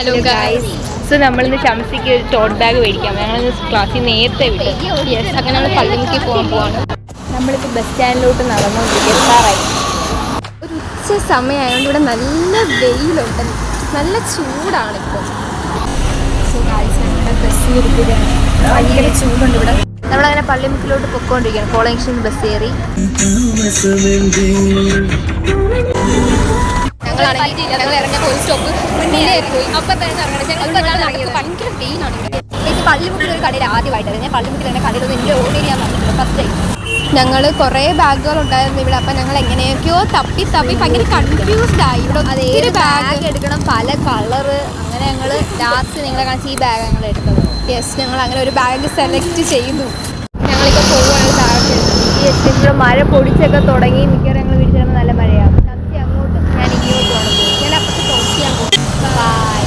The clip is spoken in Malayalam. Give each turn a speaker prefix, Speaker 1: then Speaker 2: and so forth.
Speaker 1: Hello guys. സോ നമ്മളിന്ന് ചംസിക്ക് ഒരു ടോട്ട് ബാഗ് മേടിക്കാം. ഞങ്ങളിന്ന് ക്ലാസ്സിൽ നേരത്തെ വിട്ടു. യെസ്, അങ്ങനെ നമ്മൾ പള്ളിമുക്കി പോകാൻ പോവാണ്. നമ്മളിപ്പോൾ ബസ് സ്റ്റാൻഡിലോട്ട് നടന്നുകൊണ്ടിരിക്കാറായി. ഒരു ഉച്ച സമയമായതുകൊണ്ട് ഇവിടെ നല്ല വെയിലുണ്ട്, നല്ല ചൂടാണിപ്പോൾ. സോ ഗൈസ്, ഞങ്ങളുടെ ബസ് എടുത്തിട്ടാണ്, ഭയങ്കര ചൂടുണ്ട് ഇവിടെ. നമ്മളങ്ങനെ പള്ളിമുക്കിലോട്ട് പൊയ്ക്കൊണ്ടിരിക്കുകയാണ്. കോളേജ് ജംഗ്ഷൻ ബസ് കയറി. ഞങ്ങൾ ഇറങ്ങിയ ഒരു സ്റ്റോപ്പ് പോയി. അപ്പം തന്നെ ഭയങ്കര പെയിനാണ്. എനിക്ക് പള്ളിമുക്കിൽ ഒരു കടയിൽ ആദ്യമായിട്ടായിരുന്നു. ഞാൻ പള്ളിമുക്കിൽ തന്നെ കടയിലൊന്നും എനിക്ക് ഓർഡർ ചെയ്യാൻ പറ്റില്ല ഫസ്റ്റ് ടൈം. ഞങ്ങൾ കുറേ ബാഗുകൾ ഉണ്ടായിരുന്നു ഇവിടെ. അപ്പം ഞങ്ങൾ എങ്ങനെയൊക്കെയോ തപ്പി ഭയങ്കര കൺഫ്യൂസ്ഡ് ആയി. ഇവിടെ ഒത്തിരി ബാഗ് എടുക്കണം, പല കളറ്. അങ്ങനെ ഞങ്ങൾ ലാസ്റ്റ് നിങ്ങളെ കാണിച്ച് ഈ ബാഗ് ഞങ്ങൾ എടുത്തത്. യെസ്, ഞങ്ങൾ അങ്ങനെ ഒരു ബാഗ് സെലക്ട് ചെയ്തു. ഞങ്ങളിപ്പോൾ പോകുവാണെങ്കിൽ ബാഗ് യെസ്. ഇവിടെ മഴ പൊടിച്ചൊക്കെ തുടങ്ങി. മിക്കവാറും ഞങ്ങൾ വീട്ടിൽ നല്ല മഴയാണ്.